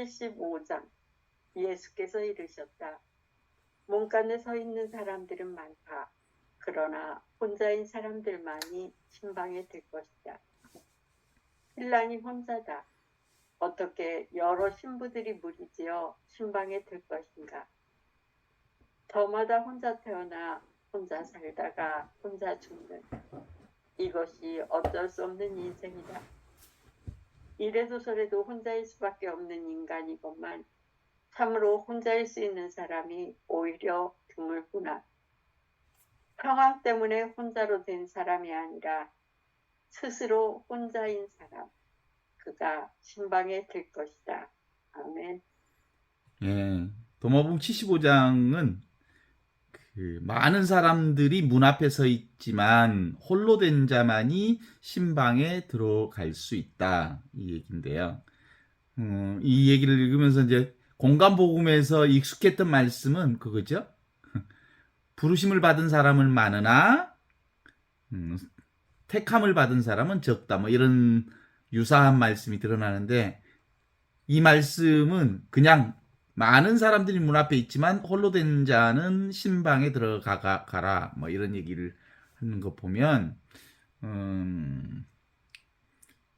75장 예수께서 이르셨다. 문간에 서 있는 사람들은 많다. 그러나 혼자인 사람들만이 신방에 들 것이다. 신랑이 혼자다. 어떻게 여러 신부들이 무리지어 신방에 들 것인가? 저마다 혼자 태어나 혼자 살다가 혼자 죽는, 이것이 어쩔 수 없는 인생이다. 이래도 저래도 혼자일 수밖에 없는 인간이건만 참으로 혼자일 수 있는 사람이 오히려 드물구나. 평화 때문에 혼자로 된 사람이 아니라 스스로 혼자인 사람, 그가 신방에 들 것이다. 아멘. 예, 도마복음 75장은 많은 사람들이 문 앞에 서 있지만 홀로 된 자만이 신방에 들어갈 수 있다, 이 얘기인데요. 이 얘기를 읽으면서 이제 공간복음에서 익숙했던 말씀은 그거죠. 부르심을 받은 사람은 많으나 택함을 받은 사람은 적다, 뭐 이런 유사한 말씀이 드러나는데, 이 말씀은 그냥 많은 사람들이 문 앞에 있지만 홀로 된 자는 신방에 들어가라, 뭐 이런 얘기를 하는 거 보면,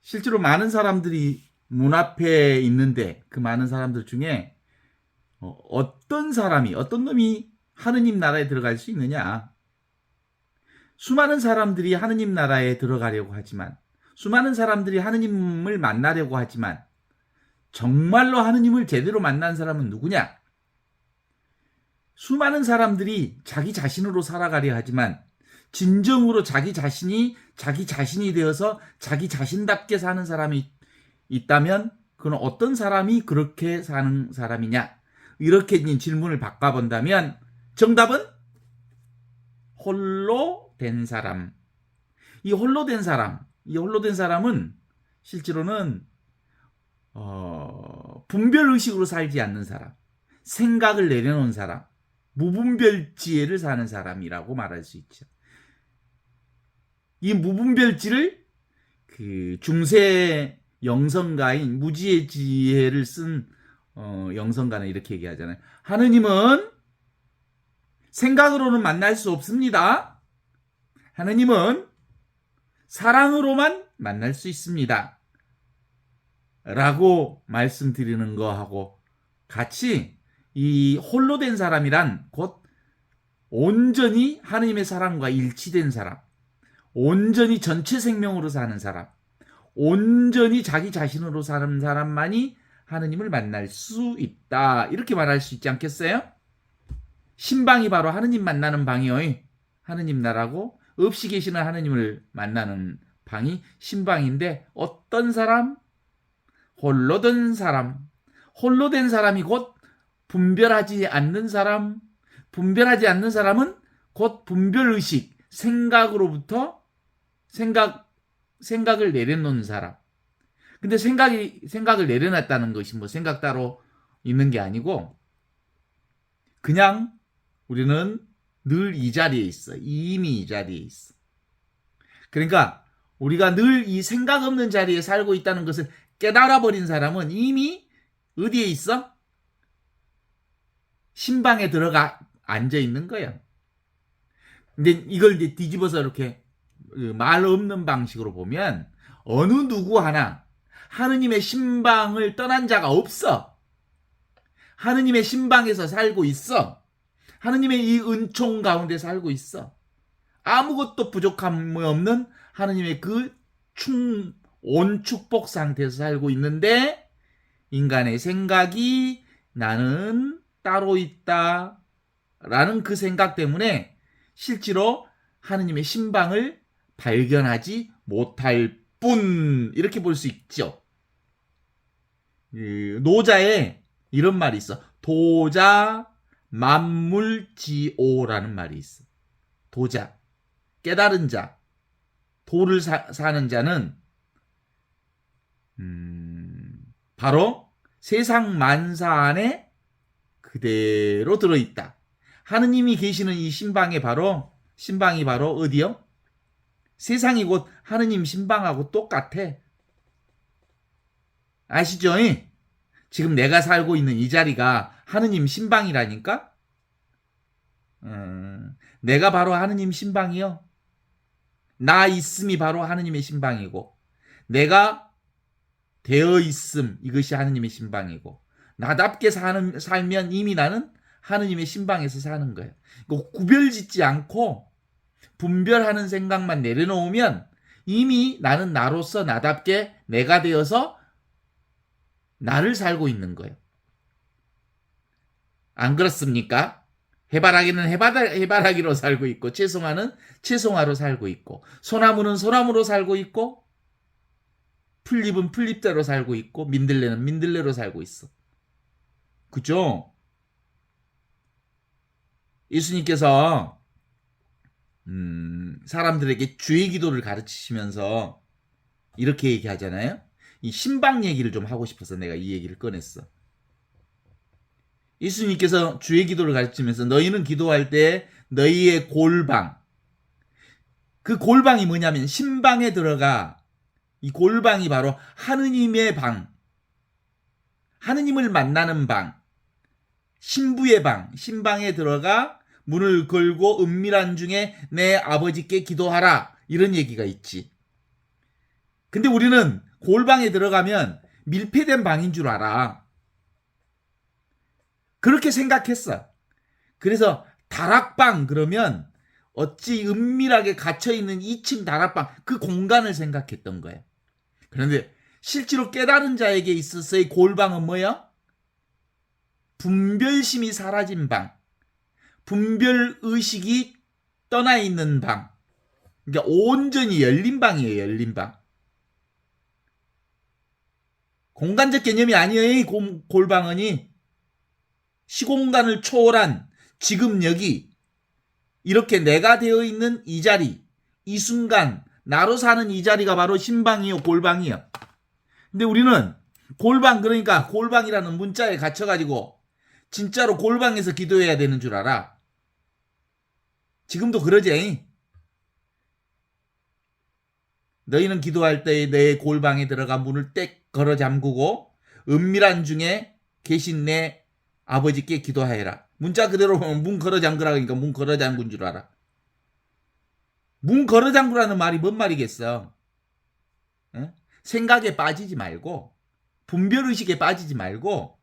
실제로 많은 사람들이 문 앞에 있는데 그 많은 사람들 중에 어떤 놈이 하느님 나라에 들어갈 수 있느냐? 수많은 사람들이 하느님 나라에 들어가려고 하지만, 수많은 사람들이 하느님을 만나려고 하지만, 정말로 하느님을 제대로 만난 사람은 누구냐? 수많은 사람들이 자기 자신으로 살아가려 하지만 진정으로 자기 자신이 되어서 자기 자신답게 사는 사람이 있다면 그는 어떤 사람이 그렇게 사는 사람이냐? 이렇게 질문을 바꿔본다면 정답은 홀로 된 사람. 이 홀로 된 사람은 실제로는 분별의식으로 살지 않는 사람, 생각을 내려놓은 사람, 무분별지혜를 사는 사람이라고 말할 수 있죠. 이 무분별지를 중세 영성가인 무지의 지혜를 쓴 영성가는 이렇게 얘기하잖아요. 하느님은 생각으로는 만날 수 없습니다. 하느님은 사랑으로만 만날 수 있습니다. 라고 말씀드리는 거하고 같이, 이 홀로 된 사람이란 곧 온전히 하느님의 사랑과 일치된 사람, 온전히 전체 생명으로 사는 사람, 온전히 자기 자신으로 사는 사람만이 하느님을 만날 수 있다, 이렇게 말할 수 있지 않겠어요? 신방이 바로 하느님 만나는 방이요, 하느님 나라고, 없이 계시는 하느님을 만나는 방이 신방인데, 어떤 사람? 홀로 된 사람. 홀로 된 사람이 곧 분별하지 않는 사람. 분별하지 않는 사람은 곧 분별의식, 생각으로부터 생각을 내려놓는 사람. 근데 생각을 내려놨다는 것이 뭐 생각 따로 있는 게 아니고, 그냥 우리는 늘 이 자리에 있어. 이미 이 자리에 있어. 그러니까 우리가 늘 이 생각 없는 자리에 살고 있다는 것을 깨달아버린 사람은 이미 어디에 있어? 신방에 들어가 앉아 있는 거야. 근데 이걸 이제 뒤집어서 이렇게 말 없는 방식으로 보면 어느 누구 하나 하느님의 신방을 떠난 자가 없어. 하느님의 신방에서 살고 있어. 하느님의 이 은총 가운데 살고 있어. 아무것도 부족함이 없는 하느님의 그 온 축복 상태에서 살고 있는데, 인간의 생각이 나는 따로 있다 라는 그 생각 때문에 실제로 하느님의 신방을 발견하지 못할 뿐, 이렇게 볼 수 있죠. 노자에 이런 말이 있어. 도자 만물지오라는 말이 있어. 도자, 깨달은 자, 도를 사는 자는 바로 세상 만사 안에 그대로 들어있다. 하느님이 계시는 이 신방이 바로 어디요? 세상이 곧 하느님 신방하고 똑같아. 아시죠? 지금 내가 살고 있는 이 자리가 하느님 신방이라니까? 내가 바로 하느님 신방이요. 나 있음이 바로 하느님의 신방이고, 내가 되어 있음, 이것이 하느님의 신방이고, 나답게 살면 이미 나는 하느님의 신방에서 사는 거예요. 구별 짓지 않고 분별하는 생각만 내려놓으면 이미 나는 나로서 나답게 내가 되어서 나를 살고 있는 거예요. 안 그렇습니까? 해바라기는 해바라기로 살고 있고, 채송화는 채송화로 살고 있고, 소나무는 소나무로 살고 있고, 풀잎은 풀잎대로 살고 있고, 민들레는 민들레로 살고 있어. 그죠? 예수님께서 사람들에게 주의 기도를 가르치시면서 이렇게 얘기하잖아요. 이 신방 얘기를 좀 하고 싶어서 내가 이 얘기를 꺼냈어. 예수님께서 주의 기도를 가르치면서 너희는 기도할 때 너희의 골방, 그 골방이 뭐냐면 신방에 들어가, 이 골방이 바로 하느님의 방, 하느님을 만나는 방, 신부의 방, 신방에 들어가 문을 걸고 은밀한 중에 내 아버지께 기도하라, 이런 얘기가 있지. 근데 우리는 골방에 들어가면 밀폐된 방인 줄 알아. 그렇게 생각했어. 그래서 다락방 그러면 어찌 은밀하게 갇혀있는 2층 다락방, 그 공간을 생각했던 거예요. 그런데 실제로 깨달은 자에게 있어서의 골방은 뭐야? 분별심이 사라진 방, 분별의식이 떠나 있는 방, 그러니까 온전히 열린 방이에요. 열린 방. 공간적 개념이 아니에요. 골방은이 시공간을 초월한 지금 여기, 이렇게 내가 되어 있는 이 자리, 이 순간 나로 사는 이 자리가 바로 신방이요, 골방이요. 근데 우리는 골방, 그러니까 골방이라는 문자에 갇혀가지고 진짜로 골방에서 기도해야 되는 줄 알아. 지금도 그러지. 너희는 기도할 때에 내 골방에 들어가 문을 떼 걸어 잠그고 은밀한 중에 계신 내 아버지께 기도하여라. 문자 그대로 보면 문 걸어 잠그라, 그러니까 문 걸어 잠근 줄 알아. 문 걸어 잠그라는 말이 뭔 말이겠어? 에? 생각에 빠지지 말고, 분별의식에 빠지지 말고,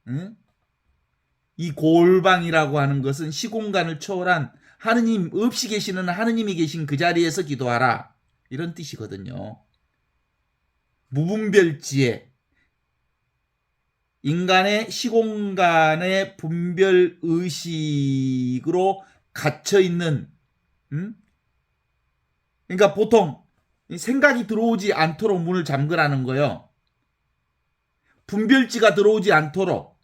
에? 이 골방이라고 하는 것은 시공간을 초월한 하느님 없이 계시는 하느님이 계신 그 자리에서 기도하라, 이런 뜻이거든요. 무분별지에, 인간의 시공간의 분별의식으로 갇혀있는, 그러니까 보통 생각이 들어오지 않도록 문을 잠그라는 거예요. 분별지가 들어오지 않도록,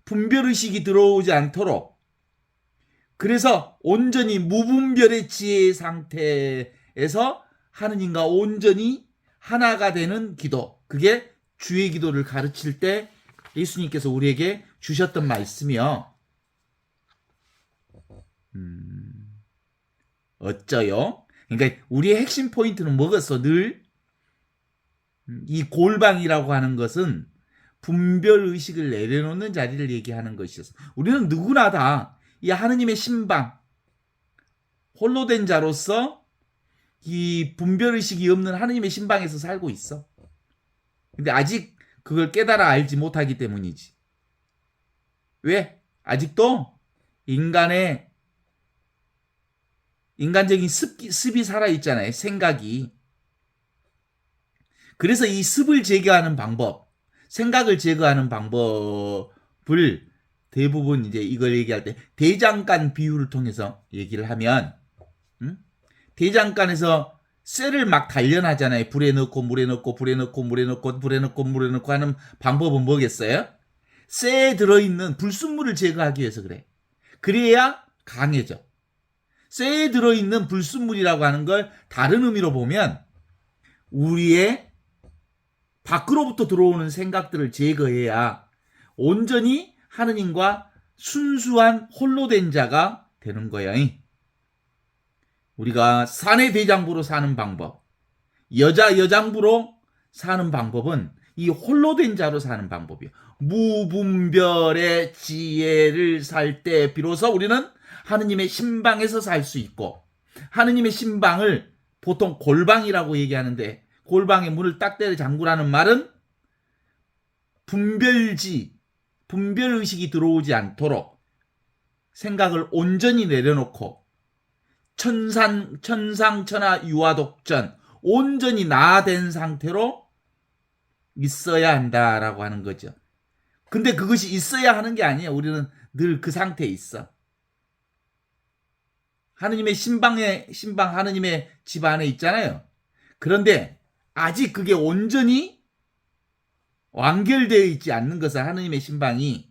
분별의식이 들어오지 않도록. 그래서 온전히 무분별의 지혜의 상태에서 하느님과 온전히 하나가 되는 기도, 그게 주의 기도를 가르칠 때 예수님께서 우리에게 주셨던 말씀이요. 어쩌요? 그러니까 우리의 핵심 포인트는 뭐겠어? 늘 이 골방이라고 하는 것은 분별의식을 내려놓는 자리를 얘기하는 것이어서, 우리는 누구나 다 이 하느님의 신방, 홀로 된 자로서 이 분별의식이 없는 하느님의 신방에서 살고 있어. 근데 아직 그걸 깨달아 알지 못하기 때문이지. 왜? 아직도 인간적인 습이 살아있잖아요. 생각이. 그래서 이 습을 제거하는 방법, 생각을 제거하는 방법을 대부분 이제 이걸 얘기할 때 대장간 비유를 통해서 얘기를 하면, 대장간에서 쇠를 막 단련하잖아요. 불에 넣고 물에 넣고 불에 넣고 물에 넣고 불에 넣고 물에 넣고 하는 방법은 뭐겠어요? 쇠에 들어있는 불순물을 제거하기 위해서 그래. 그래야 강해져. 쇠에 들어있는 불순물이라고 하는 걸 다른 의미로 보면 우리의 밖으로부터 들어오는 생각들을 제거해야 온전히 하느님과 순수한 홀로 된 자가 되는 거야. 우리가 사내 대장부로 사는 방법, 여장부로 사는 방법은 이 홀로 된 자로 사는 방법이에요. 무분별의 지혜를 살 때 비로소 우리는 하느님의 신방에서 살 수 있고, 하느님의 신방을 보통 골방이라고 얘기하는데, 골방의 문을 딱 때려 잠그라는 말은 분별의식이 들어오지 않도록 생각을 온전히 내려놓고 천상천하 유아독전 온전히 나된 상태로 있어야 한다라고 하는 거죠. 근데 그것이 있어야 하는 게 아니에요. 우리는 늘 그 상태에 있어. 하느님의 신방 하느님의 집 안에 있잖아요. 그런데 아직 그게 온전히 완결되어 있지 않는 것은 하느님의 신방이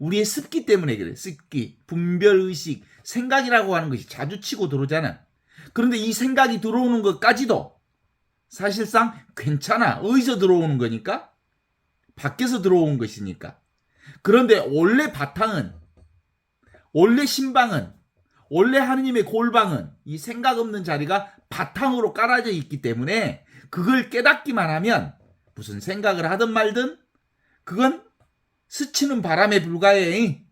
우리의 습기 때문에 그래. 습기, 분별의식, 생각이라고 하는 것이 자주 치고 들어오잖아. 그런데 이 생각이 들어오는 것까지도 사실상 괜찮아. 어디서 들어오는 거니까? 밖에서 들어온 것이니까. 그런데 원래 바탕은, 원래 신방은, 원래 하느님의 골방은 이 생각 없는 자리가 바탕으로 깔아져 있기 때문에 그걸 깨닫기만 하면 무슨 생각을 하든 말든 그건 스치는 바람에 불과해.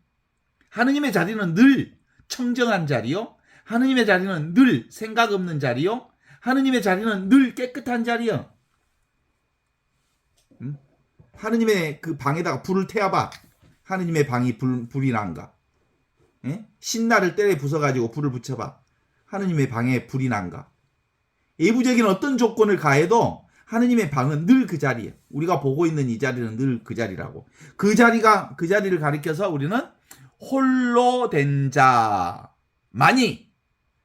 하느님의 자리는 늘 청정한 자리요. 하느님의 자리는 늘 생각 없는 자리요. 하느님의 자리는 늘 깨끗한 자리요. 하느님의 그 방에다가 불을 태워봐. 하느님의 방이 불이 난가? 예? 신나를 때려 부숴가지고 불을 붙여봐. 하느님의 방에 불이 난가? 외부적인 어떤 조건을 가해도 하느님의 방은 늘 그 자리에, 우리가 보고 있는 이 자리는 늘 그 자리라고. 그 자리를 가리켜서 우리는 홀로 된 자만이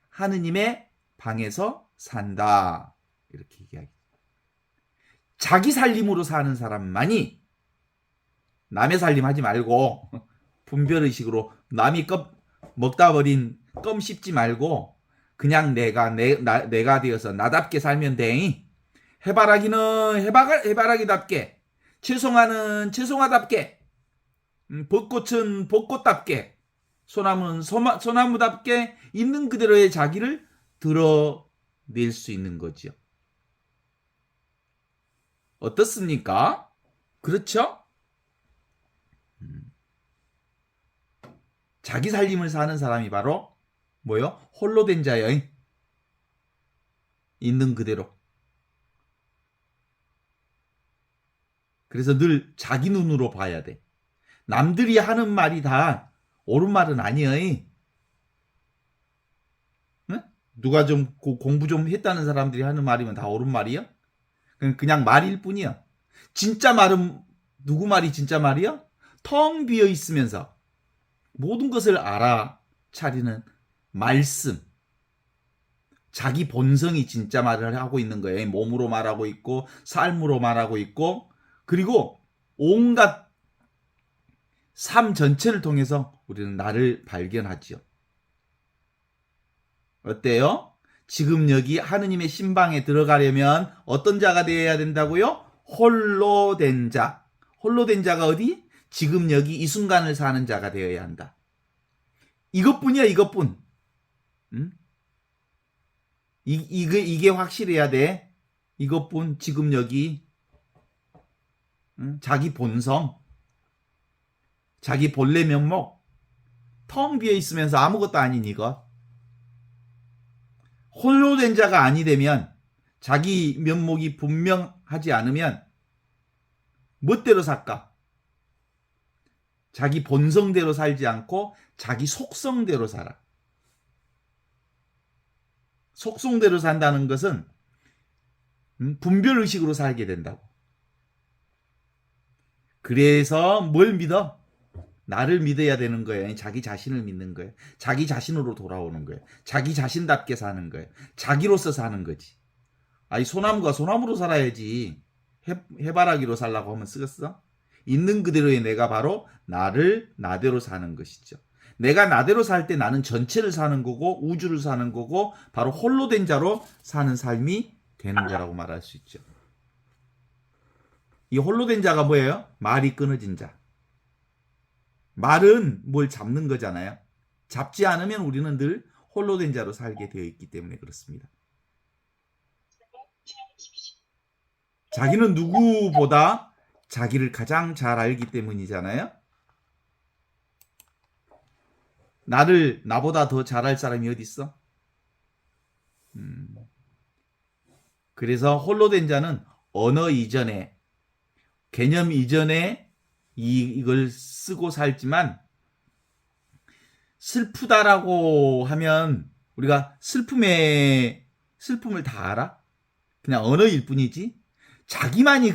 하느님의 방에서 산다, 이렇게 얘기하기. 자기 살림으로 사는 사람만이, 남의 살림 하지 말고 분별의식으로 남이 먹다 버린 껌 씹지 말고 그냥 내가 되어서 나답게 살면 돼. 해바라기는 해바라기답게, 채송화는 채송화답게, 벚꽃은 벚꽃답게, 소나무는 소나무답게 있는 그대로의 자기를 드러낼 수 있는 거죠. 어떻습니까? 그렇죠? 자기 살림을 사는 사람이 바로 뭐요? 홀로 된 자여. 있는 그대로. 그래서 늘 자기 눈으로 봐야 돼. 남들이 하는 말이 다 옳은 말은 아니여. 응? 누가 좀 공부 좀 했다는 사람들이 하는 말이면 다 옳은 말이야? 그냥 말일 뿐이야. 진짜 말은 누구 말이 진짜 말이야? 텅 비어 있으면서 모든 것을 알아차리는 말씀. 자기 본성이 진짜 말을 하고 있는 거예요. 몸으로 말하고 있고 삶으로 말하고 있고, 그리고 온갖 삶 전체를 통해서 우리는 나를 발견하지요. 어때요? 지금 여기 하느님의 신방에 들어가려면 어떤 자가 되어야 된다고요? 홀로 된 자. 홀로 된 자가 어디? 지금 여기 이 순간을 사는 자가 되어야 한다. 이것뿐이야, 이것뿐. 이게 확실해야 돼. 이것뿐. 지금 여기 자기 본성, 자기 본래 면목, 텅 비어 있으면서 아무것도 아닌 이것. 홀로 된 자가 아니 되면, 자기 면목이 분명하지 않으면 멋대로 살까? 자기 본성대로 살지 않고 자기 속성대로 살아. 속성대로 산다는 것은 분별의식으로 살게 된다고. 그래서 뭘 믿어? 나를 믿어야 되는 거예요. 자기 자신을 믿는 거예요. 자기 자신으로 돌아오는 거예요. 자기 자신답게 사는 거예요. 자기로서 사는 거지. 아니, 소나무가 소나무로 살아야지. 해바라기로 살라고 하면 쓰겠어? 있는 그대로의 내가 바로 나를 나대로 사는 것이죠. 내가 나대로 살 때 나는 전체를 사는 거고 우주를 사는 거고 바로 홀로 된 자로 사는 삶이 되는 거라고 말할 수 있죠. 이 홀로 된 자가 뭐예요? 말이 끊어진 자. 말은 뭘 잡는 거잖아요. 잡지 않으면 우리는 늘 홀로 된 자로 살게 되어 있기 때문에 그렇습니다. 자기는 누구보다 자기를 가장 잘 알기 때문이잖아요. 나보다 더 잘할 사람이 어디 있어? 그래서 홀로 된 자는 언어 이전에, 개념 이전에 이걸 쓰고 살지만, 슬프다라고 하면 우리가 슬픔을 다 알아? 그냥 언어일 뿐이지. 자기만이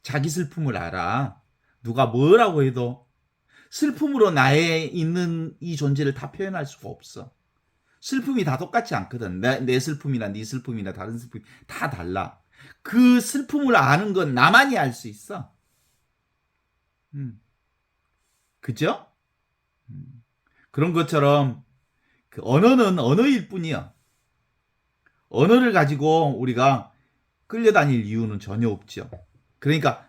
자기 슬픔을 알아. 누가 뭐라고 해도 슬픔으로 나의 있는 이 존재를 다 표현할 수가 없어. 슬픔이 다 똑같지 않거든. 내 슬픔이나 네 슬픔이나 다른 슬픔이 다 달라. 그 슬픔을 아는 건 나만이 알 수 있어. 그죠? 그런 것처럼 그 언어는 언어일 뿐이야. 언어를 가지고 우리가 끌려다닐 이유는 전혀 없죠. 그러니까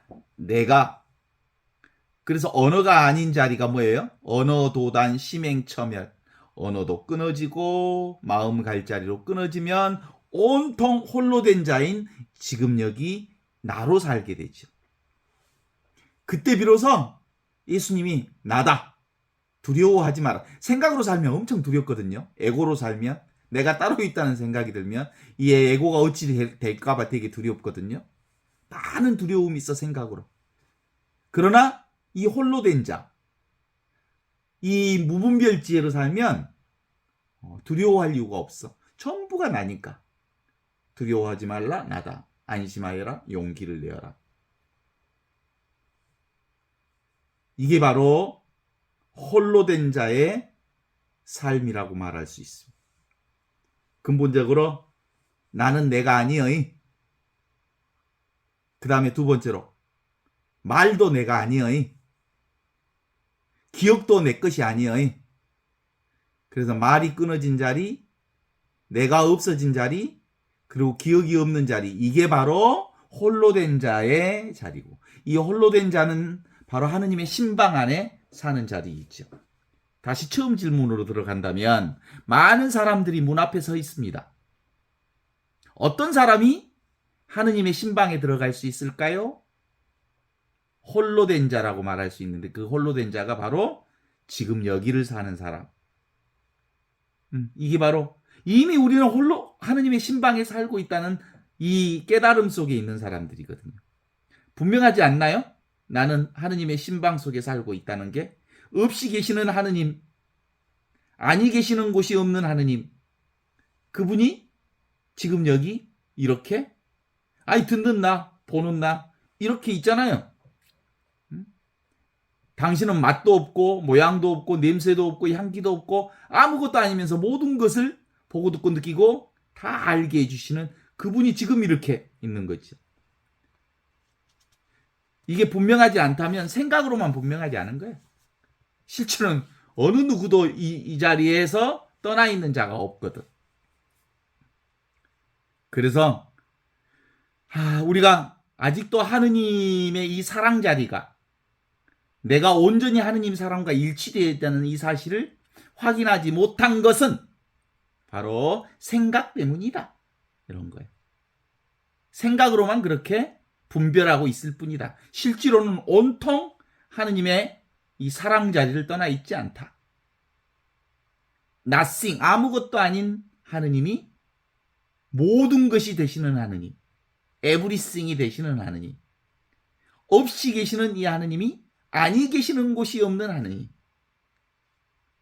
그래서 언어가 아닌 자리가 뭐예요? 언어도단 심행처멸. 언어도 끊어지고 마음 갈 자리로 끊어지면 온통 홀로 된 자인 지금 여기 나로 살게 되죠. 그때 비로소 예수님이 나다. 두려워하지 마라. 생각으로 살면 엄청 두렵거든요. 에고로 살면, 내가 따로 있다는 생각이 들면 이 에고가 어찌 될까봐 되게 두렵거든요. 많은 두려움이 있어, 생각으로. 그러나 이 홀로 된 자, 이 무분별지혜로 살면 두려워할 이유가 없어. 전부가 나니까. 두려워하지 말라, 나다. 안심하여라, 용기를 내어라. 이게 바로 홀로 된 자의 삶이라고 말할 수 있습니다. 근본적으로 나는 내가 아니의. 그 다음에 두 번째로 말도 내가 아니의. 기억도 내 것이 아니의. 그래서 말이 끊어진 자리, 내가 없어진 자리, 그리고 기억이 없는 자리, 이게 바로 홀로 된 자의 자리고, 이 홀로 된 자는 바로 하느님의 신방 안에 사는 자리이죠. 다시 처음 질문으로 들어간다면 많은 사람들이 문 앞에 서 있습니다. 어떤 사람이 하느님의 신방에 들어갈 수 있을까요? 홀로 된 자라고 말할 수 있는데 그 홀로 된 자가 바로 지금 여기를 사는 사람. 이게 바로 이미 우리는 홀로 하느님의 신방에 살고 있다는 이 깨달음 속에 있는 사람들이거든요. 분명하지 않나요? 나는 하느님의 신방 속에 살고 있다는 게. 없이 계시는 하느님, 아니 계시는 곳이 없는 하느님, 그분이 지금 여기 이렇게 듣는 나, 보는 나 이렇게 있잖아요. 당신은 맛도 없고 모양도 없고 냄새도 없고 향기도 없고 아무것도 아니면서 모든 것을 보고 듣고 느끼고 다 알게 해주시는 그분이 지금 이렇게 있는 거죠. 이게 분명하지 않다면 생각으로만 분명하지 않은 거예요. 실제로는 어느 누구도 이 자리에서 떠나 있는 자가 없거든. 그래서 우리가 아직도 하느님의 이 사랑 자리가 내가 온전히 하느님 사랑과 일치되어 있다는 이 사실을 확인하지 못한 것은 바로 생각 때문이다. 이런 거예요. 생각으로만 그렇게 분별하고 있을 뿐이다. 실제로는 온통 하느님의 이 사랑 자리를 떠나 있지 않다. nothing, 아무것도 아닌 하느님이 모든 것이 되시는 하느님, everything이 되시는 하느님, 없이 계시는 이 하느님이 아니 계시는 곳이 없는 하느님.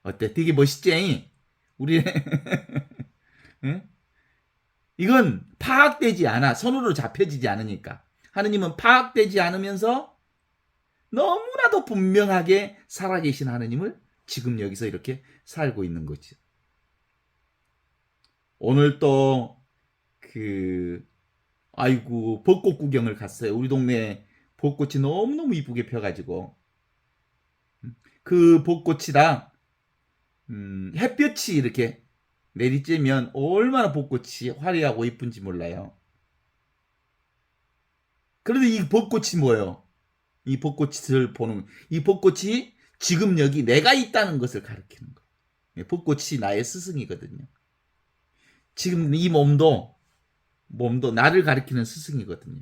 어때? 되게 멋있지? 우리 응? 이건 파악되지 않아. 손으로 잡혀지지 않으니까. 하느님은 파악되지 않으면서 너무나도 분명하게 살아계신 하느님을 지금 여기서 이렇게 살고 있는 거죠. 오늘 또 벚꽃 구경을 갔어요. 우리 동네에 벚꽃이 너무너무 이쁘게 펴가지고 그 벚꽃이랑 햇볕이 이렇게 내리쬐면 얼마나 벚꽃이 화려하고 이쁜지 몰라요. 그런데 이 벚꽃이 뭐예요? 이 벚꽃을 보는, 이 벚꽃이 지금 여기 내가 있다는 것을 가리키는 거예요. 벚꽃이 나의 스승이거든요. 지금 이 몸도 나를 가리키는 스승이거든요.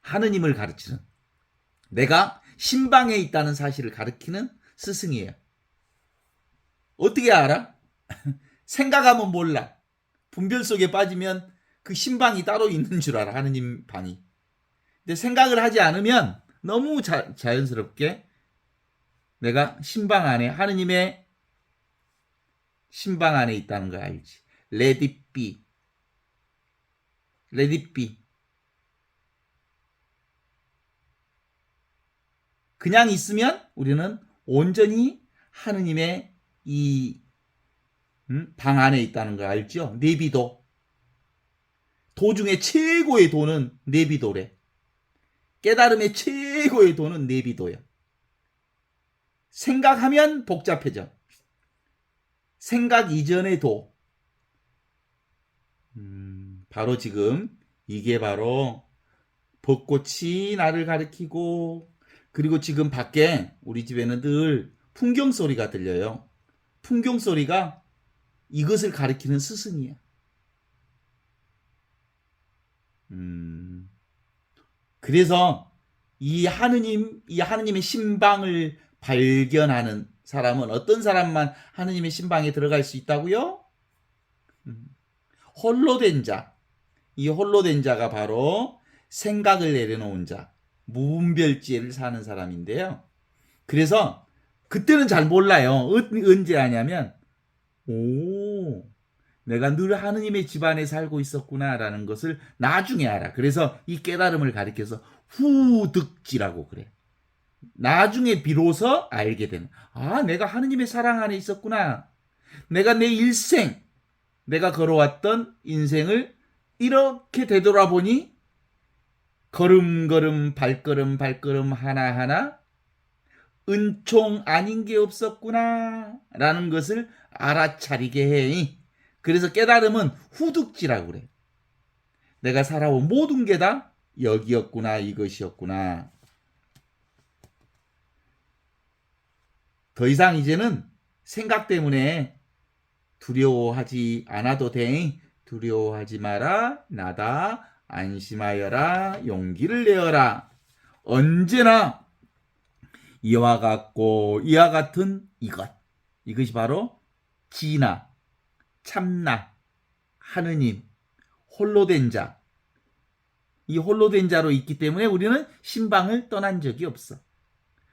하느님을 가르치는, 내가 신방에 있다는 사실을 가르치는 스승이에요. 어떻게 알아? 생각하면 몰라. 분별 속에 빠지면 그 신방이 따로 있는 줄 알아, 하느님 방이. 근데 생각을 하지 않으면 너무 자연스럽게 내가 신방 안에, 하느님의 신방 안에 있다는 거 알지. Let it be. Let it be. 그냥 있으면 우리는 온전히 하느님의 이 방 안에 있다는 거 알죠? 내비도. 도 중에 최고의 도는 내비도래. 깨달음의 최고의 도는 내비도야. 생각하면 복잡해져. 생각 이전의 도. 바로 지금 이게 바로 벚꽃이 나를 가리키고, 그리고 지금 밖에 우리 집에는 늘 풍경 소리가 들려요. 풍경 소리가 이것을 가리키는 스승이야. 그래서 이 하느님의 신방을 발견하는 사람은, 어떤 사람만 하느님의 신방에 들어갈 수 있다고요? 홀로 된 자. 이 홀로 된 자가 바로 생각을 내려놓은 자, 무분별지혜를 사는 사람인데요. 그래서 그때는 잘 몰라요. 언제 하냐면, 내가 늘 하느님의 집안에 살고 있었구나라는 것을 나중에 알아. 그래서 이 깨달음을 가리켜서 후득지라고 그래. 나중에 비로소 알게 되는. 내가 하느님의 사랑 안에 있었구나. 내가 내 일생, 내가 걸어왔던 인생을 이렇게 되돌아보니 걸음걸음 발걸음 하나하나 은총 아닌 게 없었구나 라는 것을 알아차리게 해. 그래서 깨달음은 후득지라고 그래. 내가 살아온 모든 게 다 여기였구나, 이것이었구나. 더 이상 이제는 생각 때문에 두려워하지 않아도 돼. 두려워하지 마라. 나다. 안심하여라. 용기를 내어라. 언제나 이와 같은 이것이 바로 진아, 참나, 하느님, 홀로 된 자. 이 홀로 된 자로 있기 때문에 우리는 신방을 떠난 적이 없어.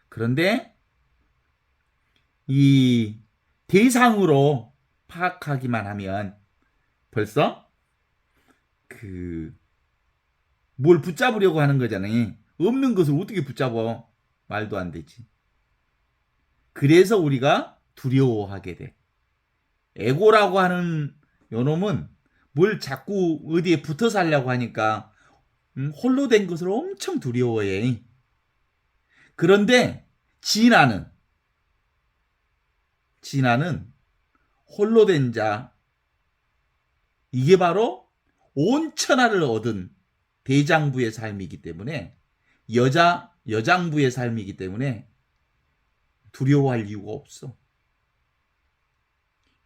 그런데 이 대상으로 파악하기만 하면 벌써 뭘 붙잡으려고 하는 거잖아요. 없는 것을 어떻게 붙잡아? 말도 안 되지. 그래서 우리가 두려워하게 돼. 에고라고 하는 요놈은 뭘 자꾸 어디에 붙어 살려고 하니까 홀로 된 것을 엄청 두려워해. 그런데 진아는 홀로 된 자, 이게 바로 온천하를 얻은 대장부의 삶이기 때문에, 여장부의 삶이기 때문에 두려워할 이유가 없어.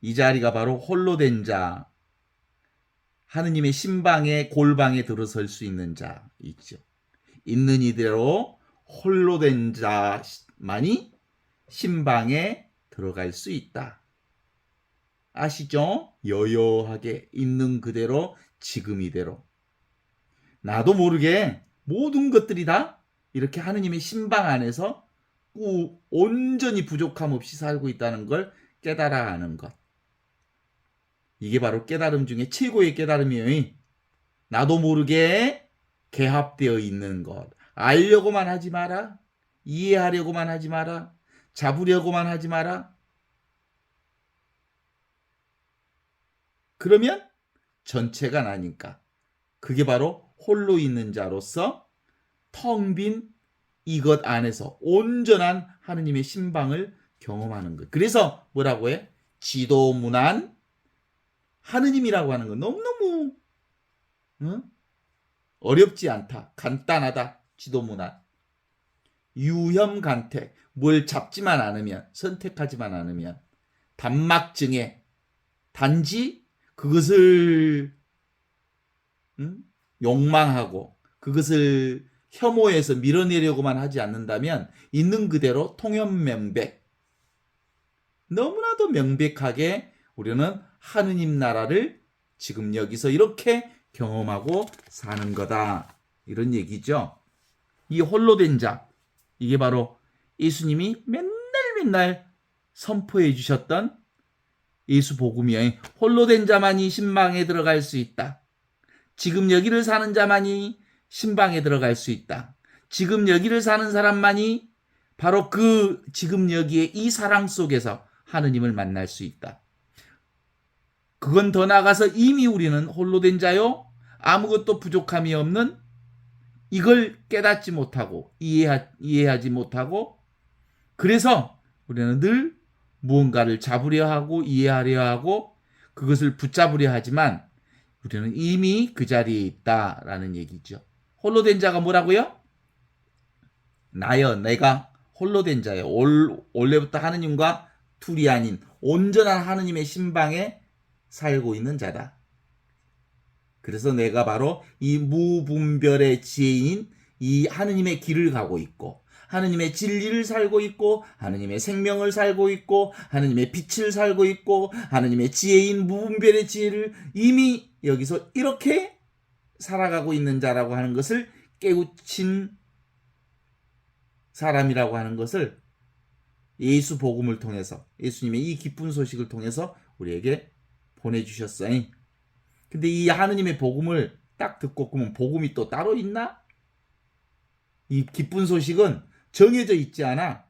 이 자리가 바로 홀로 된 자, 하느님의 신방에 골방에 들어설 수 있는 자 있죠. 있는 이대로 홀로 된 자만이 신방에 들어갈 수 있다. 아시죠? 여여하게 있는 그대로 지금 이대로. 나도 모르게 모든 것들이 다 이렇게 하느님의 신방 안에서 온전히 부족함 없이 살고 있다는 걸 깨달아 하는 것. 이게 바로 깨달음 중에 최고의 깨달음이에요. 나도 모르게 개합되어 있는 것. 알려고만 하지 마라. 이해하려고만 하지 마라. 잡으려고만 하지 마라. 그러면 전체가 나니까. 그게 바로 홀로 있는 자로서 텅 빈 이것 안에서 온전한 하느님의 신방을 경험하는 것. 그래서 뭐라고 해? 지도문안 하느님이라고 하는 건 너무너무 어렵지 않다. 간단하다. 지도문안. 유혐간택. 뭘 잡지만 않으면, 선택하지만 않으면, 단막증에 단지 그것을 욕망하고 그것을 혐오해서 밀어내려고만 하지 않는다면 있는 그대로 통연명백, 너무나도 명백하게 우리는 하느님 나라를 지금 여기서 이렇게 경험하고 사는 거다. 이런 얘기죠. 이 홀로 된 자, 이게 바로 예수님이 맨날 선포해 주셨던 예수 복음이에요. 홀로 된 자만이 신방에 들어갈 수 있다. 지금 여기를 사는 자만이 신방에 들어갈 수 있다. 지금 여기를 사는 사람만이 바로 그 지금 여기에 이 사랑 속에서 하느님을 만날 수 있다. 그건 더 나아가서 이미 우리는 홀로 된 자요, 아무것도 부족함이 없는, 이걸 깨닫지 못하고 이해하지 못하고, 그래서 우리는 늘 무언가를 잡으려 하고 이해하려 하고 그것을 붙잡으려 하지만 우리는 이미 그 자리에 있다라는 얘기죠. 홀로 된 자가 뭐라고요? 나여, 내가 홀로 된 자예요. 원래부터 하느님과 둘이 아닌 온전한 하느님의 신방에 살고 있는 자다. 그래서 내가 바로 이 무분별의 지혜인 이 하느님의 길을 가고 있고, 하느님의 진리를 살고 있고, 하느님의 생명을 살고 있고, 하느님의 빛을 살고 있고, 하느님의 지혜인 무분별의 지혜를 이미 여기서 이렇게 살아가고 있는 자라고 하는 것을 깨우친 사람이라고 하는 것을 예수 복음을 통해서, 예수님의 이 기쁜 소식을 통해서 우리에게 보내주셨어요. 근데 이 하느님의 복음을 딱 듣고, 그러면 복음이 또 따로 있나? 이 기쁜 소식은 정해져 있지 않아.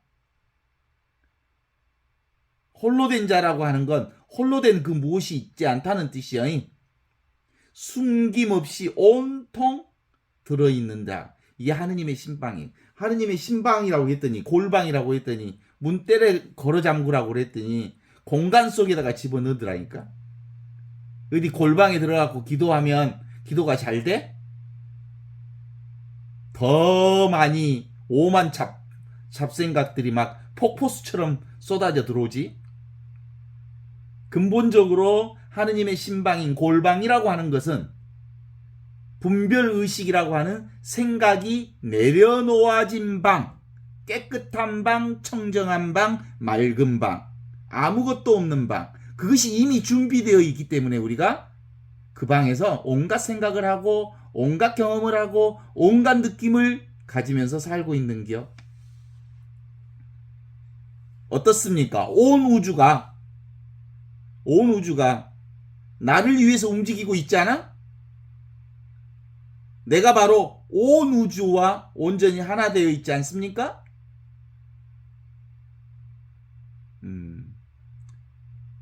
홀로 된 자라고 하는 건 홀로 된 그 무엇이 있지 않다는 뜻이야. 숨김없이 온통 들어있는 자. 이게 하느님의 신방이. 하느님의 신방이라고 했더니, 골방이라고 했더니, 문대를 걸어 잠그라고 그랬더니 공간 속에다가 집어넣으더라니까. 어디 골방에 들어가고 기도하면 기도가 잘 돼? 더 많이 오만 잡생각들이 막 폭포수처럼 쏟아져 들어오지. 근본적으로 하느님의 신방인 골방이라고 하는 것은 분별의식이라고 하는 생각이 내려놓아진 방, 깨끗한 방, 청정한 방, 맑은 방, 아무것도 없는 방, 그것이 이미 준비되어 있기 때문에 우리가 그 방에서 온갖 생각을 하고 온갖 경험을 하고 온갖 느낌을 가지면서 살고 있는겨. 어떻습니까? 온 우주가 나를 위해서 움직이고 있잖아? 내가 바로 온 우주와 온전히 하나 되어 있지 않습니까?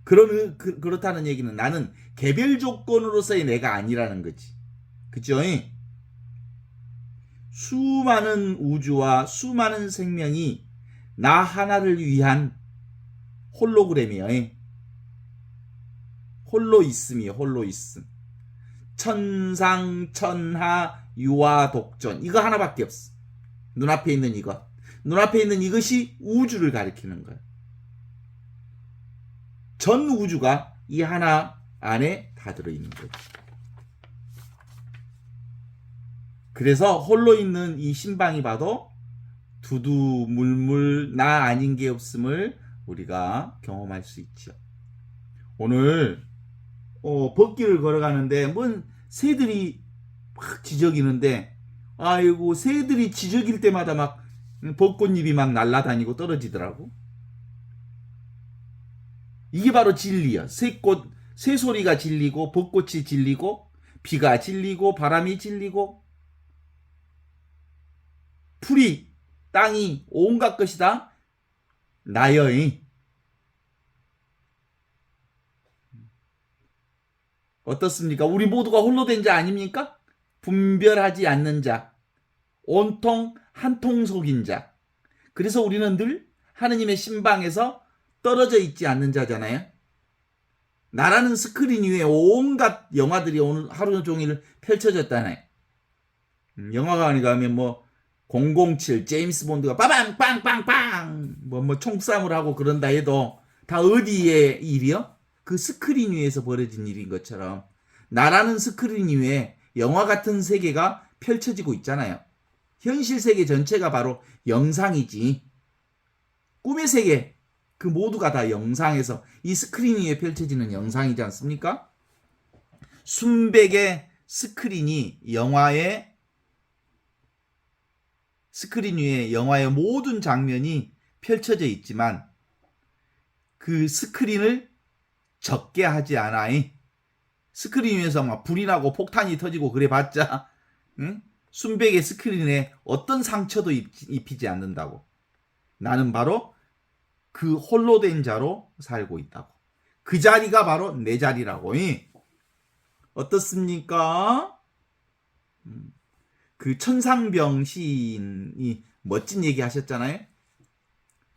그렇다는 얘기는 나는 개별 조건으로서의 내가 아니라는 거지. 그죠? 수많은 우주와 수많은 생명이 나 하나를 위한 홀로그램이에요. 홀로 있음이에요. 홀로 있음. 천상, 천하, 유아, 독존. 이거 하나밖에 없어. 눈앞에 있는 이것. 눈앞에 있는 이것이 우주를 가리키는 거예요. 전 우주가 이 하나 안에 다 들어있는 거죠. 그래서 홀로 있는 이 신방이 봐도 두두물물 나 아닌 게 없음을 우리가 경험할 수 있죠. 오늘 벗길을 걸어가는데 뭔 새들이 막 지저귀는데, 아이고 새들이 지저귀일 때마다 막 벚꽃잎이 막 날아다니고 떨어지더라고. 이게 바로 진리야. 새소리가 진리고, 벚꽃이 진리고, 비가 진리고, 바람이 진리고, 풀이, 땅이, 온갖 것이 다 나여이. 어떻습니까? 우리 모두가 홀로 된 자 아닙니까? 분별하지 않는 자, 온통 한통속인 자. 그래서 우리는 늘 하느님의 신방에서 떨어져 있지 않는 자잖아요. 나라는 스크린 위에 온갖 영화들이 오늘 하루 종일 펼쳐졌다네. 영화관에 가면 뭐 007, 제임스 본드가 빠방 빵빵빵 뭐 총싸움을 하고 그런다 해도 다 어디의 일이요? 그 스크린 위에서 벌어진 일인 것처럼 나라는 스크린 위에 영화 같은 세계가 펼쳐지고 있잖아요. 현실 세계 전체가 바로 영상이지. 꿈의 세계 그 모두가 다 영상에서 이 스크린 위에 펼쳐지는 영상이지 않습니까? 순백의 스크린이 스크린 위에 영화의 모든 장면이 펼쳐져 있지만 그 스크린을 적게 하지 않아이. 스크린 위에서 막 불이 나고 폭탄이 터지고 그래 봤자 응? 순백의 스크린에 어떤 상처도 입히지 않는다고. 나는 바로 그 홀로 된 자로 살고 있다고. 그 자리가 바로 내 자리라고. 어떻습니까? 그 천상병 시인이 멋진 얘기 하셨잖아요.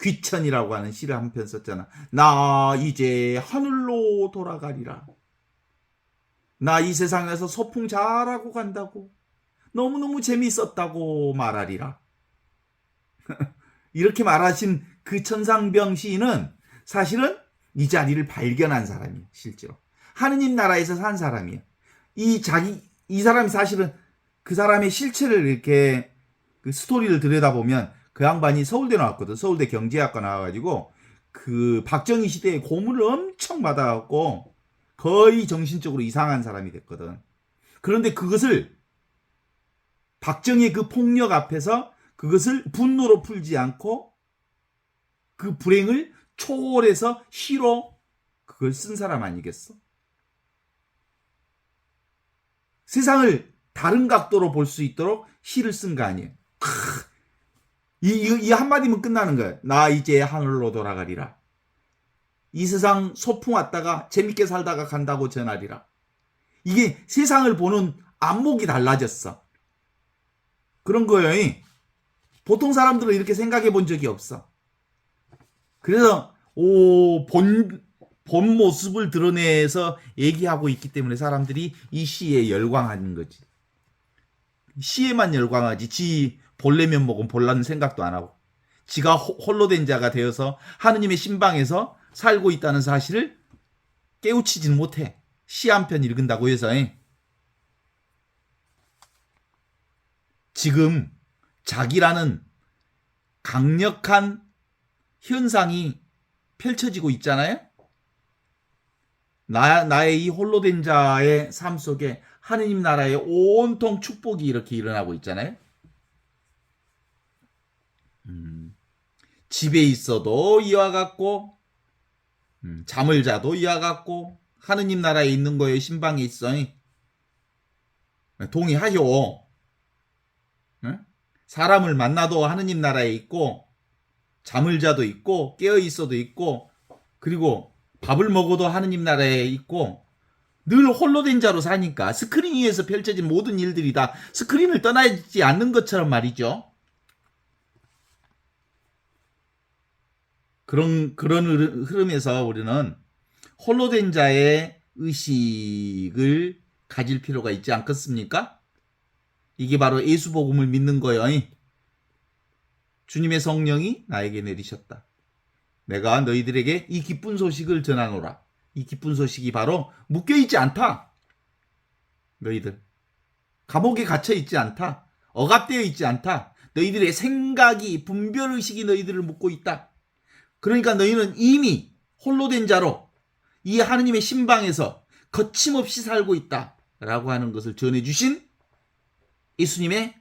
귀천이라고 하는 시를 한 편 썼잖아. 나 이제 하늘로 돌아가리라. 나 이 세상에서 소풍 잘하고 간다고. 너무너무 재미있었다고 말하리라. 이렇게 말하신 그 천상병 시인은 사실은 이 자리를 발견한 사람이에요. 실제로. 하느님 나라에서 산 사람이에요. 이 사람이 사실은 그 사람의 실체를 이렇게 그 스토리를 들여다보면 그 양반이 서울대 나왔거든. 서울대 경제학과 나와가지고 그 박정희 시대에 고문을 엄청 받아갖고 거의 정신적으로 이상한 사람이 됐거든. 그런데 그것을 박정희의 그 폭력 앞에서 그것을 분노로 풀지 않고 그 불행을 초월해서 시로 그걸 쓴 사람 아니겠어? 세상을 다른 각도로 볼 수 있도록 시를 쓴 거 아니에요. 이 한마디면 끝나는 거예요. 나 이제 하늘로 돌아가리라. 이 세상 소풍 왔다가 재밌게 살다가 간다고 전하리라. 이게 세상을 보는 안목이 달라졌어. 그런 거예요. 보통 사람들은 이렇게 생각해 본 적이 없어. 그래서 본 모습을 드러내서 얘기하고 있기 때문에 사람들이 이 시에 열광하는 거지. 시에만 열광하지 지 본래 면목은 볼라는 생각도 안 하고 지가 홀로 된 자가 되어서 하느님의 신방에서 살고 있다는 사실을 깨우치지는 못해. 시 한 편 읽은다고 해서. 지금 자기라는 강력한 현상이 펼쳐지고 있잖아요. 나의 이 홀로 된 자의 삶 속에 하느님 나라의 온통 축복이 이렇게 일어나고 있잖아요. 집에 있어도 이와 같고 잠을 자도 이와 같고 하느님 나라에 있는 거에 신방에 있어. 동의하요. 사람을 만나도 하느님 나라에 있고 잠을 자도 있고 깨어 있어도 있고 그리고 밥을 먹어도 하느님 나라에 있고 늘 홀로 된 자로 사니까 스크린 위에서 펼쳐진 모든 일들이 다 스크린을 떠나지 않는 것처럼 말이죠. 그런 흐름에서 우리는 홀로 된 자의 의식을 가질 필요가 있지 않겠습니까? 이게 바로 예수복음을 믿는 거예요. 주님의 성령이 나에게 내리셨다. 내가 너희들에게 이 기쁜 소식을 전하노라. 이 기쁜 소식이 바로 묶여있지 않다. 너희들. 감옥에 갇혀있지 않다. 억압되어 있지 않다. 너희들의 생각이 분별의식이 너희들을 묶고 있다. 그러니까 너희는 이미 홀로 된 자로 이 하느님의 신방에서 거침없이 살고 있다. 라고 하는 것을 전해주신 예수님의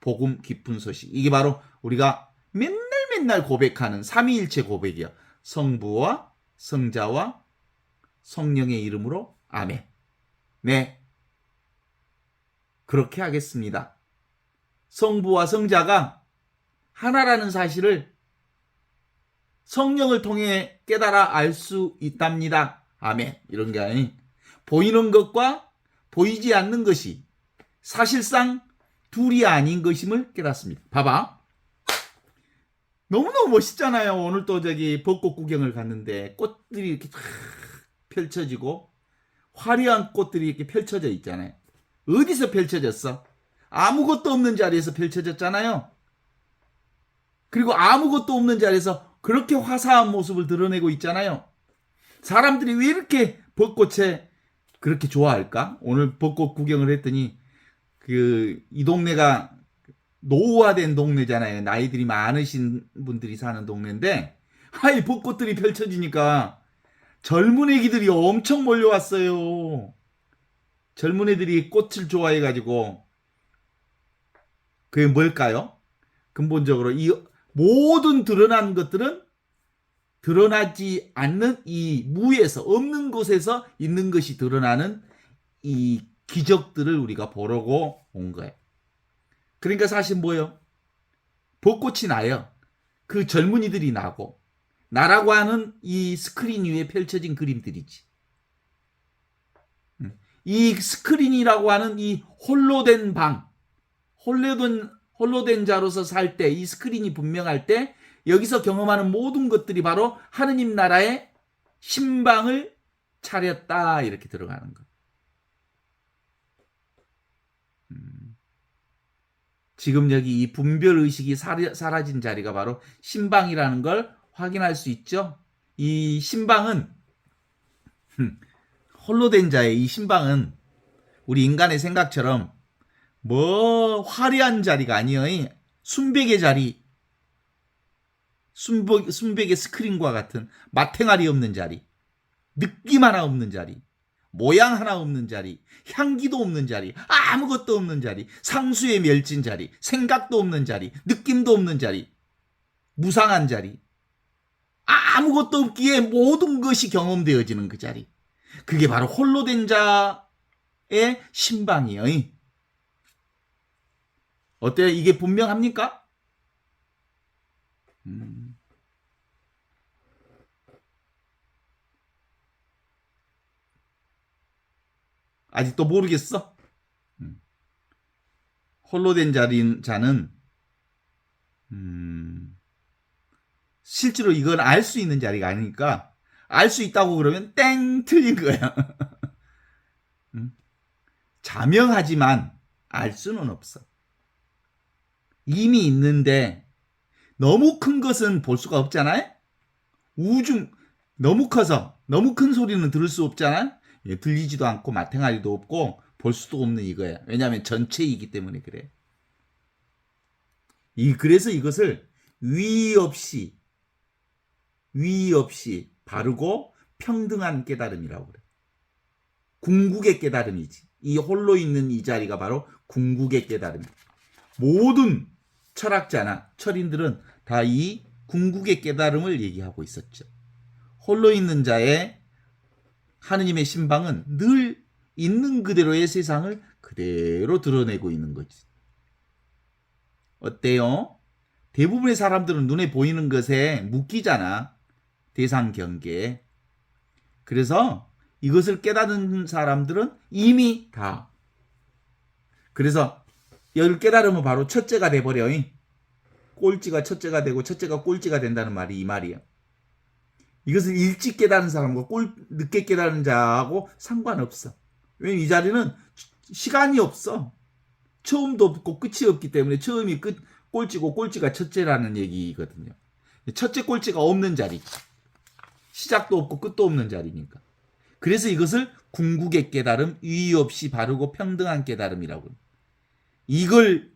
복음 기쁜 소식. 이게 바로 우리가 맨날 고백하는 삼위일체 고백이야. 성부와 성자와 성령의 이름으로 아멘. 네. 그렇게 하겠습니다. 성부와 성자가 하나라는 사실을 성령을 통해 깨달아 알 수 있답니다. 아멘. 이런 게 아니. 보이는 것과 보이지 않는 것이 사실상 둘이 아닌 것임을 깨닫습니다. 봐봐. 너무너무 멋있잖아요. 오늘 또 벚꽃 구경을 갔는데 꽃들이 이렇게 쫙 펼쳐지고 화려한 꽃들이 이렇게 펼쳐져 있잖아요. 어디서 펼쳐졌어? 아무것도 없는 자리에서 펼쳐졌잖아요. 그리고 아무것도 없는 자리에서 그렇게 화사한 모습을 드러내고 있잖아요. 사람들이 왜 이렇게 벚꽃에 그렇게 좋아할까? 오늘 벚꽃 구경을 했더니 이 동네가 노후화된 동네잖아요. 나이들이 많으신 분들이 사는 동네인데, 하이, 벚꽃들이 펼쳐지니까 젊은 애기들이 엄청 몰려왔어요. 젊은 애들이 꽃을 좋아해가지고, 그게 뭘까요? 근본적으로 이 모든 드러난 것들은 드러나지 않는 이 무에서, 없는 곳에서 있는 것이 드러나는 이 기적들을 우리가 보려고 온 거예요. 그러니까 사실 뭐예요? 벚꽃이 나요. 그 젊은이들이 나고, 나라고 하는 이 스크린 위에 펼쳐진 그림들이지. 이 스크린이라고 하는 이 홀로된 방, 홀로된 자로서 살 때, 이 스크린이 분명할 때, 여기서 경험하는 모든 것들이 바로 하느님 나라의 신방을 차렸다, 이렇게 들어가는 거. 지금 여기 이 분별 의식이 사라진 자리가 바로 신방이라는 걸 확인할 수 있죠. 이 신방은 홀로 된 자의 이 신방은 우리 인간의 생각처럼 뭐 화려한 자리가 아니에요. 순백의 자리, 순백의 스크린과 같은 마탱알이 없는 자리, 느낌 하나 없는 자리, 모양 하나 없는 자리, 향기도 없는 자리, 아무것도 없는 자리, 상수에 멸진 자리, 생각도 없는 자리, 느낌도 없는 자리, 무상한 자리, 아무것도 없기에 모든 것이 경험되어지는 그 자리. 그게 바로 홀로 된 자의 신방이에요. 어때요? 이게 분명합니까? 아직도 모르겠어? 홀로 된 자는 실제로 이건 알 수 있는 자리가 아니니까, 알 수 있다고 그러면 땡, 틀린 거야. 자명하지만 알 수는 없어. 이미 있는데 너무 큰 것은 볼 수가 없잖아요. 우중 너무 커서 너무 큰 소리는 들을 수 없잖아요. 들리지도 않고 마탱아리도 없고 볼 수도 없는 이거야. 왜냐하면 전체이기 때문에 그래. 그래서 이것을 위 없이 바르고 평등한 깨달음이라고 그래. 궁극의 깨달음이지. 이 홀로 있는 이 자리가 바로 궁극의 깨달음이야. 모든 철학자나 철인들은 다 이 궁극의 깨달음을 얘기하고 있었죠. 홀로 있는 자의 하느님의 신방은 늘 있는 그대로의 세상을 그대로 드러내고 있는 거지. 어때요? 대부분의 사람들은 눈에 보이는 것에 묶이잖아. 대상 경계에. 그래서 이것을 깨닫는 사람들은 이미 다. 그래서 이걸 깨달으면 바로 첫째가 돼버려. 꼴찌가 첫째가 되고 첫째가 꼴찌가 된다는 말이 이 말이야. 이것을 일찍 깨달은 사람과 늦게 깨달은 자하고 상관없어. 왜냐면 이 자리는 시간이 없어. 처음도 없고 끝이 없기 때문에 처음이 꼴찌고 꼴찌가 첫째라는 얘기거든요. 첫째 꼴찌가 없는 자리. 시작도 없고 끝도 없는 자리니까. 그래서 이것을 궁극의 깨달음, 유의 없이 바르고 평등한 깨달음이라고. 이걸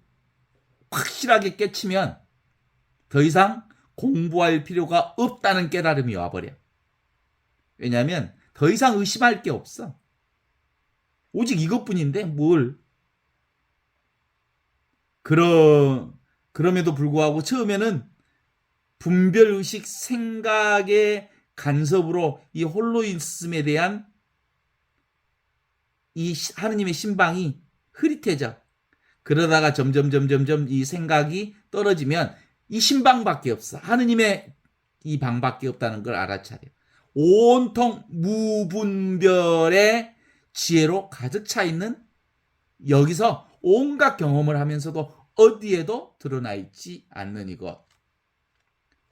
확실하게 깨치면 더 이상 공부할 필요가 없다는 깨달음이 와버려. 왜냐하면 더 이상 의심할 게 없어. 오직 이것뿐인데 뭘. 그럼에도 불구하고 처음에는 분별의식 생각의 간섭으로 이 홀로 있음에 대한 이 하느님의 신방이 흐릿해져. 그러다가 점점 이 생각이 떨어지면 이 신방밖에 없어. 하느님의 이 방밖에 없다는 걸 알아차려. 온통 무분별의 지혜로 가득 차 있는, 여기서 온갖 경험을 하면서도 어디에도 드러나 있지 않는 이것.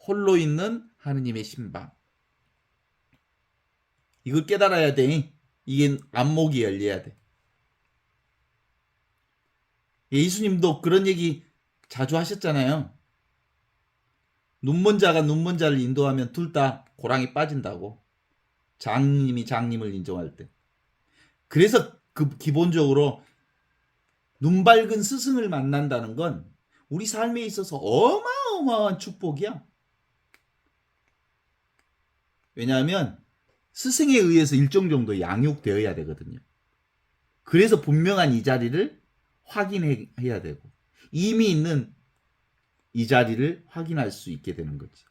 홀로 있는 하느님의 신방. 이걸 깨달아야 돼. 이게 안목이 열려야 돼. 예수님도 그런 얘기 자주 하셨잖아요. 눈먼 자가 눈먼 자를 인도하면 둘 다 고랑에 빠진다고. 장님이 장님을 인정할 때. 그래서 기본적으로 눈 밝은 스승을 만난다는 건 우리 삶에 있어서 어마어마한 축복이야. 왜냐하면 스승에 의해서 일정 정도 양육되어야 되거든요. 그래서 분명한 이 자리를 확인해야 되고 이미 있는 이 자리를 확인할 수 있게 되는 거지.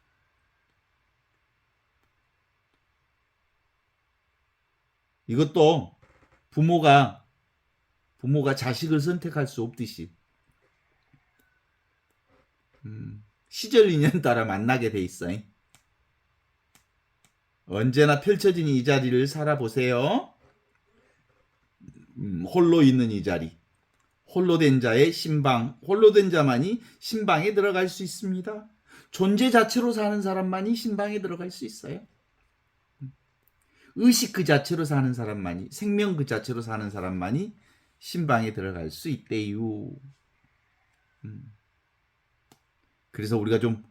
이것도 부모가 자식을 선택할 수 없듯이 시절 인연 따라 만나게 돼 있어. 언제나 펼쳐진 이 자리를 살아보세요. 홀로 있는 이 자리. 홀로 된 자의 신방, 홀로 된 자만이 신방에 들어갈 수 있습니다. 존재 자체로 사는 사람만이 신방에 들어갈 수 있어요. 의식 그 자체로 사는 사람만이, 생명 그 자체로 사는 사람만이 신방에 들어갈 수 있대요. 그래서 우리가 좀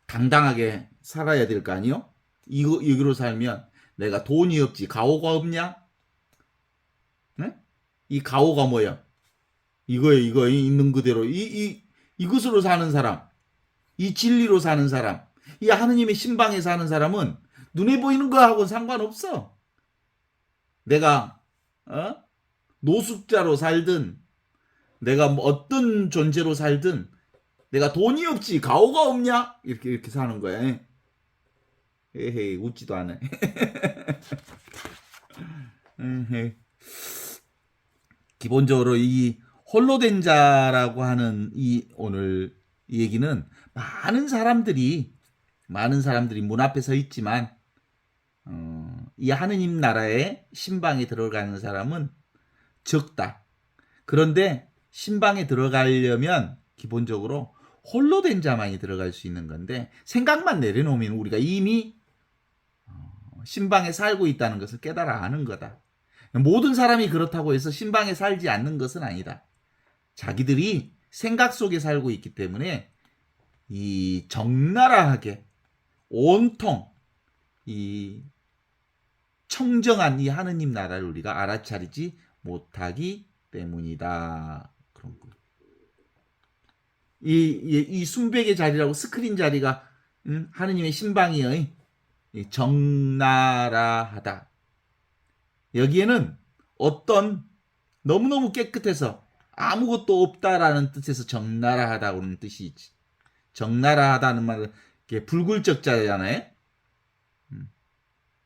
당당하게 살아야 될 거 아니요? 이거로 살면 내가 돈이 없지 가오가 없냐? 네? 이 가오가 뭐야? 이거 있는 그대로 이것으로 사는 사람, 이 진리로 사는 사람, 이 하느님의 신방에 사는 사람은 눈에 보이는 거하고는 상관없어. 내가 노숙자로 살든 내가 뭐 어떤 존재로 살든 내가 돈이 없지 가오가 없냐? 이렇게 사는 거야. 에헤이 웃지도 않아. 기본적으로 이 홀로 된 자라고 하는 이 오늘 이 얘기는 많은 사람들이 문 앞에 서 있지만 이 하느님 나라의 신방에 들어가는 사람은 적다. 그런데 신방에 들어가려면 기본적으로 홀로 된 자만이 들어갈 수 있는 건데 생각만 내려놓으면 우리가 이미 신방에 살고 있다는 것을 깨달아 아는 거다. 모든 사람이 그렇다고 해서 신방에 살지 않는 것은 아니다. 자기들이 생각 속에 살고 있기 때문에 이 적나라하게 온통 이 청정한 이 하느님 나라를 우리가 알아차리지 못하기 때문이다. 그런 거. 이 순백의 자리라고 스크린 자리가 하느님의 신방이의 적나라하다. 여기에는 어떤 너무너무 깨끗해서 아무것도 없다라는 뜻에서 적나라하다고는 뜻이 있지. 적나라하다는 말은 불굴적자잖아요.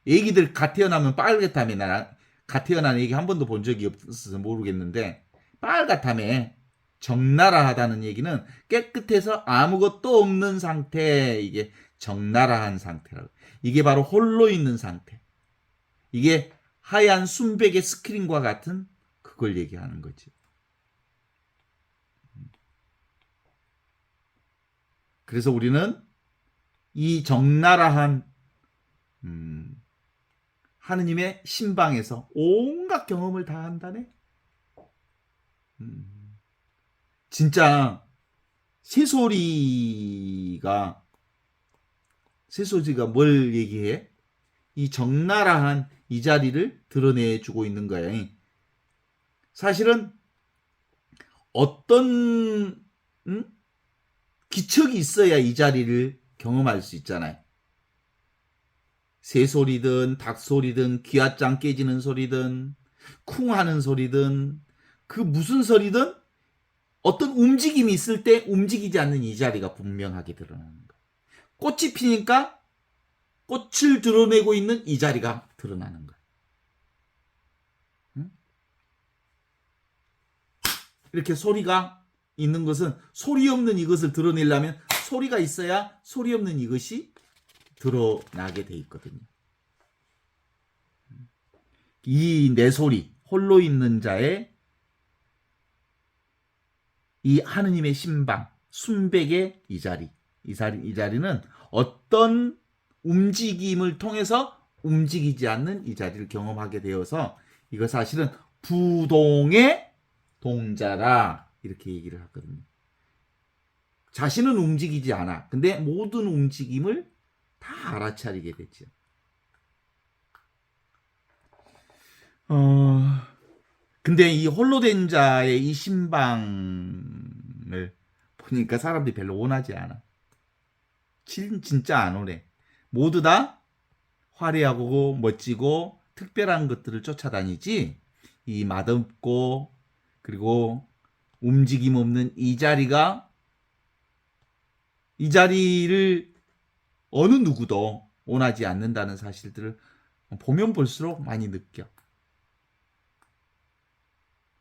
애기들 갓 태어나면 빨갛다며. 갓 태어난 애기 한 번도 본 적이 없어서 모르겠는데 빨갛다며. 적나라하다는 얘기는 깨끗해서 아무것도 없는 상태. 이게 적나라한 상태라고. 이게 바로 홀로 있는 상태. 이게 하얀 순백의 스크린과 같은 그걸 얘기하는 거지. 그래서 우리는 이 적나라한 하느님의 신방에서 온갖 경험을 다 한다네. 진짜 새소리가 뭘 얘기해? 이 적나라한 이 자리를 드러내주고 있는 거야. 사실은 어떤 기척이 있어야 이 자리를 경험할 수 있잖아요. 새소리든 닭소리든 귀앗장 깨지는 소리든 쿵 하는 소리든 그 무슨 소리든 어떤 움직임이 있을 때 움직이지 않는 이 자리가 분명하게 드러나는 거예요. 꽃이 피니까 꽃을 드러내고 있는 이 자리가 드러나는 거예요. 이렇게 소리가 있는 것은 소리 없는 이것을 드러내려면 소리가 있어야 소리 없는 이것이 드러나게 돼 있거든요. 이 내 소리, 홀로 있는 자의 이 하느님의 신방, 순백의 이 자리는 어떤 움직임을 통해서 움직이지 않는 이 자리를 경험하게 되어서 이거 사실은 부동의 동자라 이렇게 얘기를 하거든요. 자신은 움직이지 않아. 근데 모든 움직임을 다 알아차리게 되죠. 근데 이 홀로 된 자의 이 신방을 그러니까 사람들이 별로 원하지 않아. 진짜 안 오래. 모두 다 화려하고 멋지고 특별한 것들을 쫓아다니지, 이 맛없고 그리고 움직임 없는 이 자리를 어느 누구도 원하지 않는다는 사실들을 보면 볼수록 많이 느껴.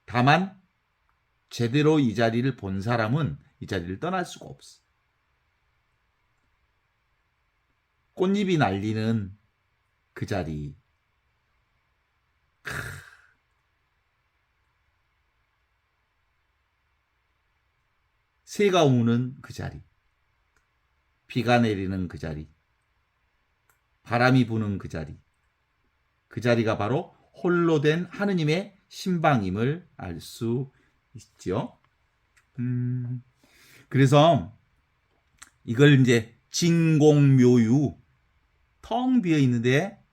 다만 제대로 이 자리를 본 사람은 이 자리를 떠날 수가 없어. 꽃잎이 날리는 그 자리. 새가 우는 그 자리. 비가 내리는 그 자리. 바람이 부는 그 자리. 그 자리가 바로 홀로 된 하느님의 신방임을 알 수 있죠. 그래서 이걸 이제 진공묘유, 텅 비어 있는데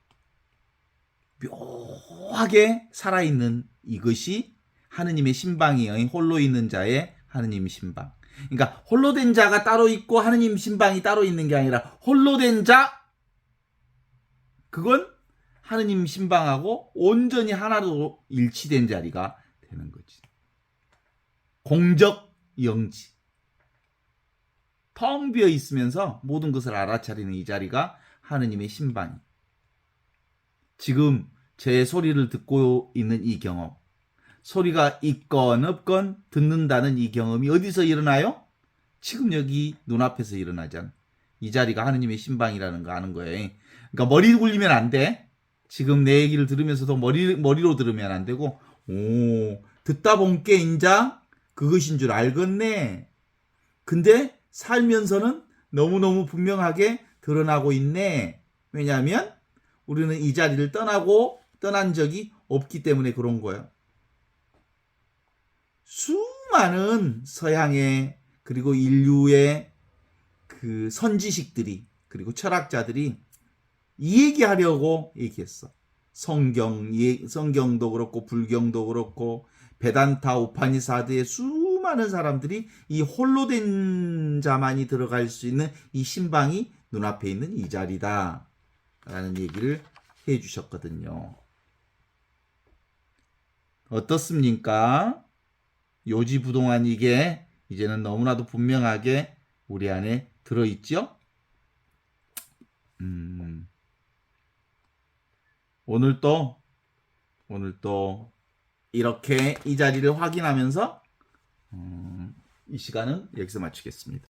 묘하게 살아있는 이것이 하느님의 신방이에요. 홀로 있는 자의 하느님 신방. 그러니까 홀로 된 자가 따로 있고 하느님 신방이 따로 있는 게 아니라 홀로 된 자, 그건 하느님 신방하고 온전히 하나로 일치된 자리가 되는 거지. 공적 영지. 텅 비어 있으면서 모든 것을 알아차리는 이 자리가 하느님의 신방이. 지금 제 소리를 듣고 있는 이 경험, 소리가 있건 없건 듣는다는 이 경험이 어디서 일어나요? 지금 여기 눈앞에서 일어나잖아. 이 자리가 하느님의 신방이라는 거 아는 거예요. 그러니까 머리 굴리면 안 돼. 지금 내 얘기를 들으면서도 머리로 들으면 안 되고, 듣다 본게 인자 그것인 줄 알겠네. 근데 살면서는 너무너무 분명하게 드러나고 있네. 왜냐하면 우리는 이 자리를 떠난 적이 없기 때문에 그런 거예요. 수많은 서양의 그리고 인류의 그 선지식들이 그리고 철학자들이 이 얘기하려고 얘기했어. 성경도 그렇고 불경도 그렇고 베단타 우파니사드의 수많은 사람들이 이 홀로 된 자만이 들어갈 수 있는 이 신방이 눈앞에 있는 이 자리다 라는 얘기를 해 주셨거든요. 어떻습니까? 요지부동한 이게 이제는 너무나도 분명하게 우리 안에 들어있죠? 오늘도 이렇게 이 자리를 확인하면서 이 시간은 여기서 마치겠습니다.